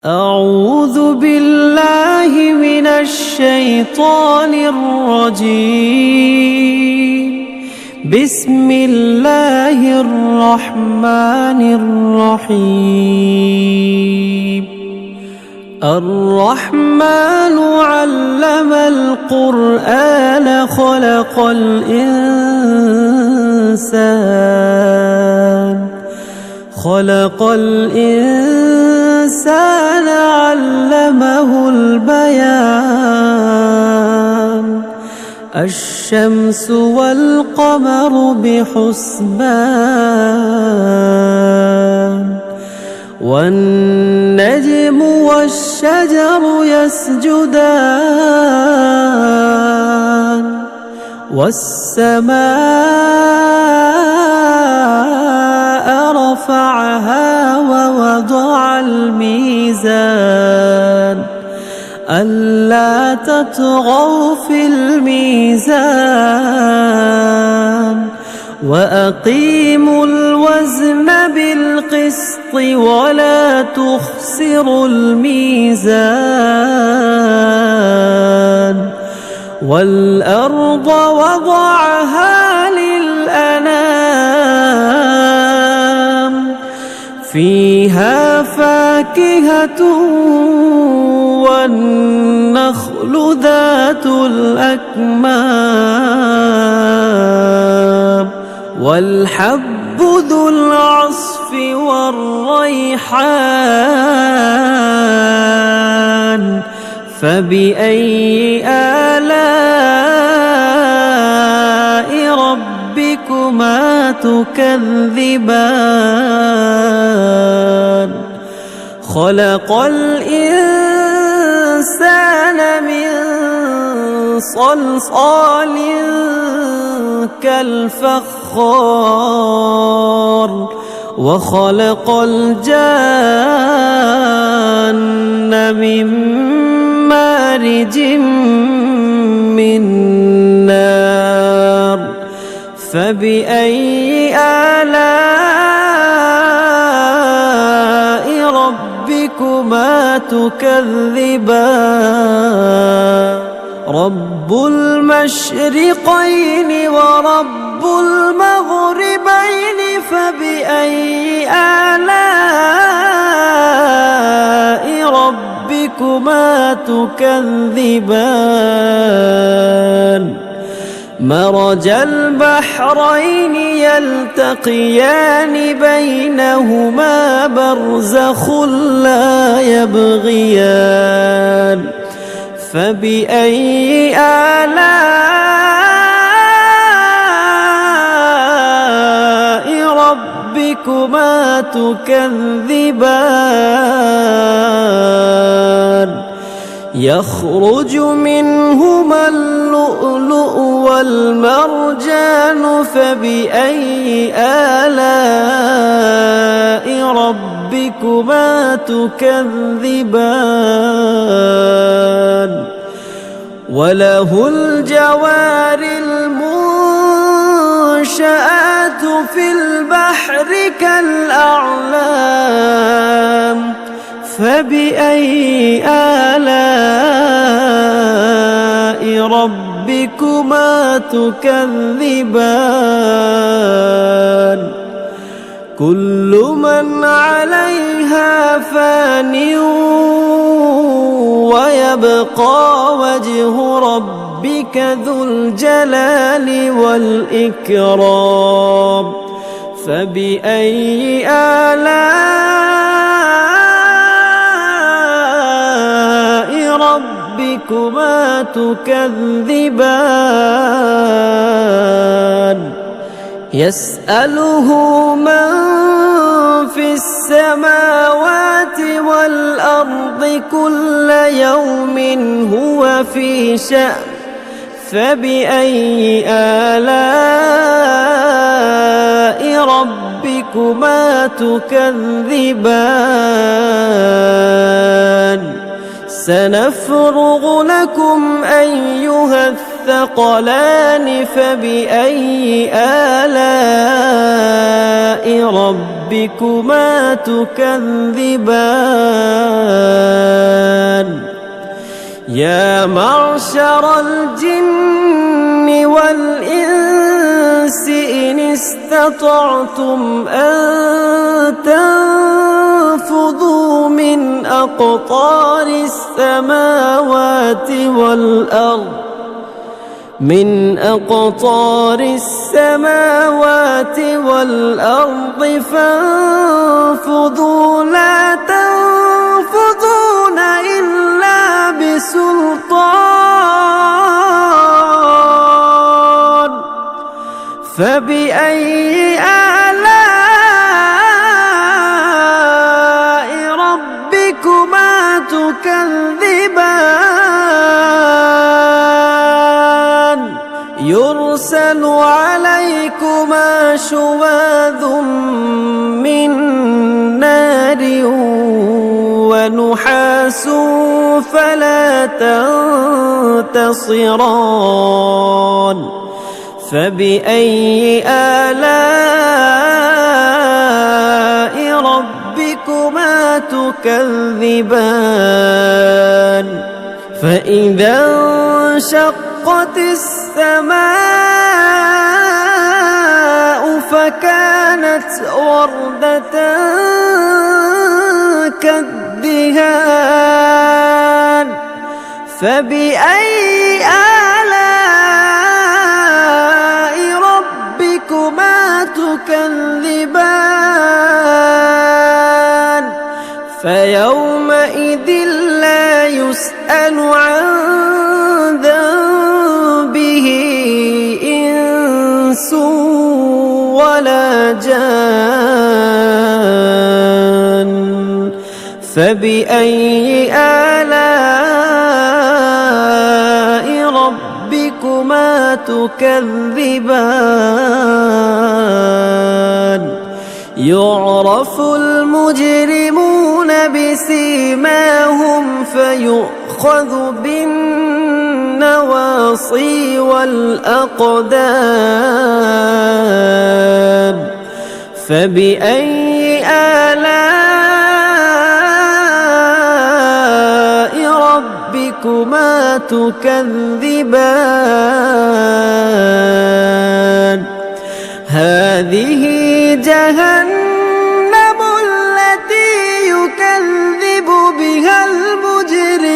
أعوذ بالله من الشيطان الرجيم. بسم الله الرحمن الرحيم. الرحمن علم القرآن خلق الإنسان علمه البيان. الشمس والقمر بحسبان والنجم والشجر يسجدان والسماء رفعها ووضع الميزان ألا تطغوا في الميزان وأقيموا الوزن بالقسط ولا تخسروا الميزان والأرض وضعها للأنام فيها فاكهة والنخل ذات الأكمام والحب ذو العصف والريحان فبأي آلاء ربكما تكذبان خلق الإنسان من صلصال كالفخار وخلق الجان من مارج من نار فبأي آلاء ربكما تكذبان رب المشرقين ورب المغربين فبأي آلاء ربكما تكذبان مرج البحرين يلتقيان بينهما برزخ لا يبغيان فبأي آلاء ربكما تكذبان يخرج منهما اللؤلؤ والمرجان فبأي آلاء ربكما تكذبان وله الجوار المنشآت في البحر كالأعلام فبأي آلاء ربكما تكذبان كل من عليها فان ويبقى وجه ربك ذو الجلال والإكرام فبأي آلاء ربكما تكذبان يسأله من في السماوات والأرض كل يوم هو في شأن فبأي آلاء ربكما تكذبان سنفرغ لكم أيها الثقلان فبأي آلاء ربكما ربكما تكذبان يا معشر الجن والإنس إن استطعتم أن تنفذوا من أقطار السماوات والأرض فانفذوا لا تنفذون إلا بسلطان فبأي آلاء ربكما تكذبان يرسل عليكما شواظ من نار ونحاس فلا تنتصران فبأي آلاء ربكما تكذبان فإذا انشقت السماء فكانت وردة كالدهان فبأي آلاء ربكما تكذبان فيومئذ لا يسأل عن ذنبه إنس ولا جان فبأي آلاء ربكما تكذبان يعرف المجرمون بسيماهم فيؤخذ بالنواصي والأقدام فبأي آلاء ربكما تكذبان هذه جهنم التي يكذب بها المجرمون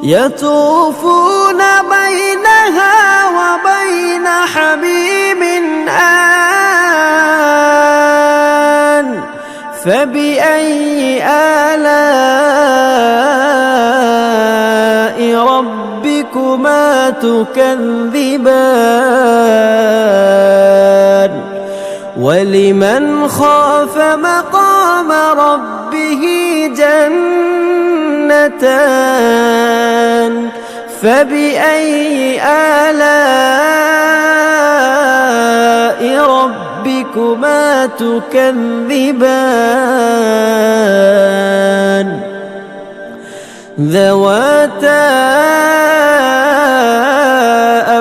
يطوفون بينها وبين حميم آن فبأي آلاء ربكما تكذبان ولمن خاف مقام ربه جنتان فبأي آلاء ربكما تكذبان ذواتا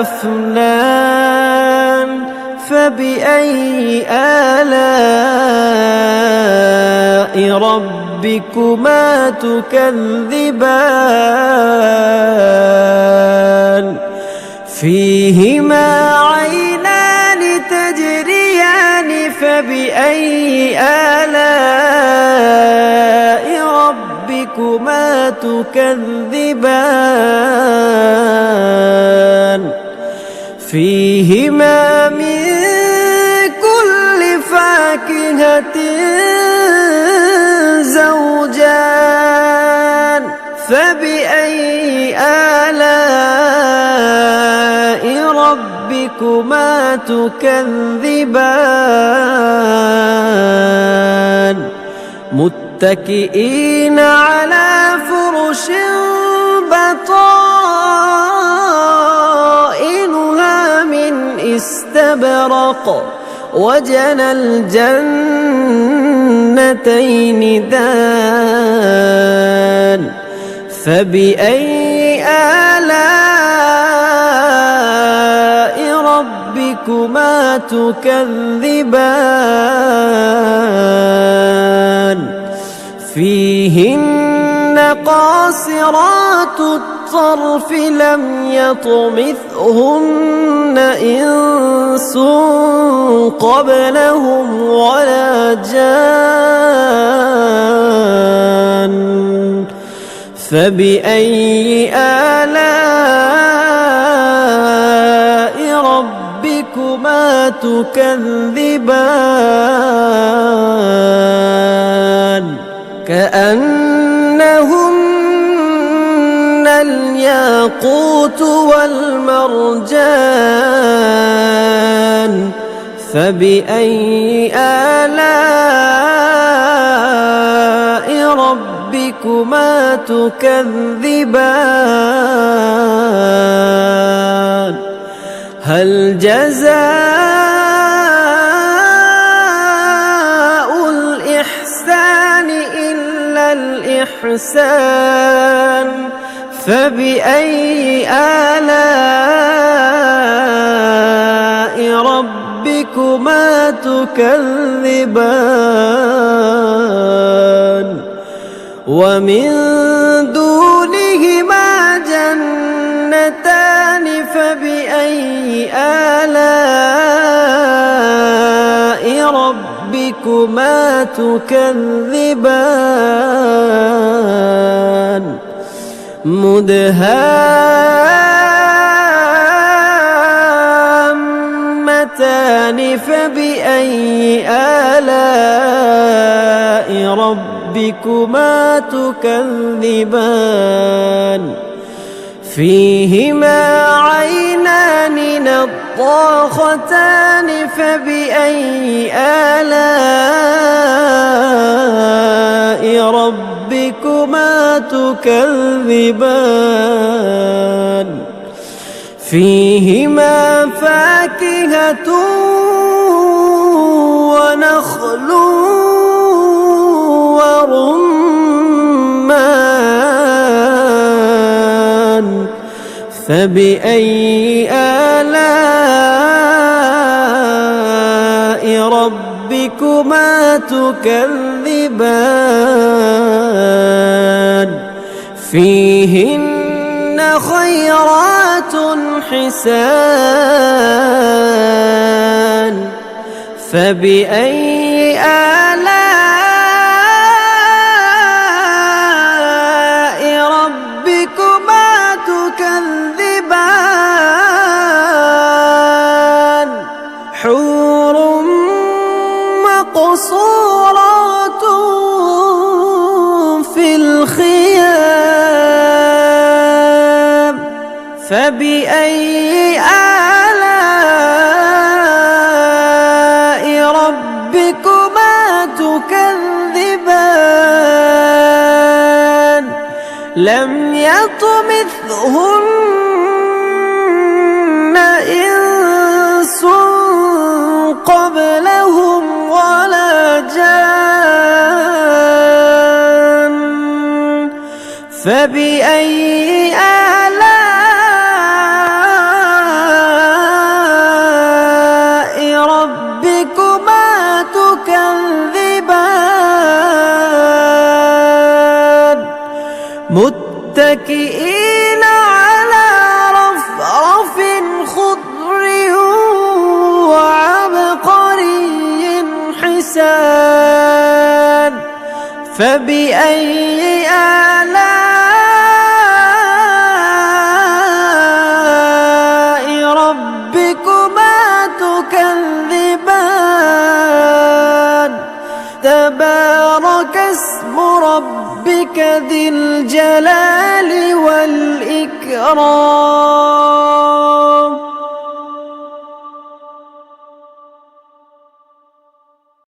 أفنان فبأي آلاء ربكما تكذبان فيهما عينان تجريان فبأي آلاء ربكما تكذبان فيهما من كل فاكهة زوجان فبأي آلاء ربكما تكذبان متكئين على فرش بطائنها من استبرق وجنى الجنتين دان فبأي آلاء ربكما ربكما تكذبان فيهن قاصرات الطرف لم يطمثهن إنس قبلهم ولا جان فبأي آلاء ربكما تكذبان كأنهن الياقوت والمرجان فبأي آلاء ربكما تكذبان هل جزاء الإحسان إلا الإحسان فبأي آلاء ربكما تكذبان ومن دونهما جنتان فبأي آلاء ربكما تكذبان مدهامتان فبأي آلاء ربكما تكذبان فيهما عينان نضاختان فبأي آلاء ربكما تكذبان فيهما فاكهة ونخل ورمان فبأي آلاء ربكما تكذبان فيهن خيرات حسان فبأي آلاء ربكما تكذبان حور مقصورات في الخيام فبأي آلاء ربكما تكذبان لم يطمثهن إنس قبلهم ولا جان فبأي آلاء ربكما تكذبان متكئين على رفرف خضر وعبقري حسان فبأي آلاء ربكما تكذبان تبارك اسم ربك ذي الجلال والإكرام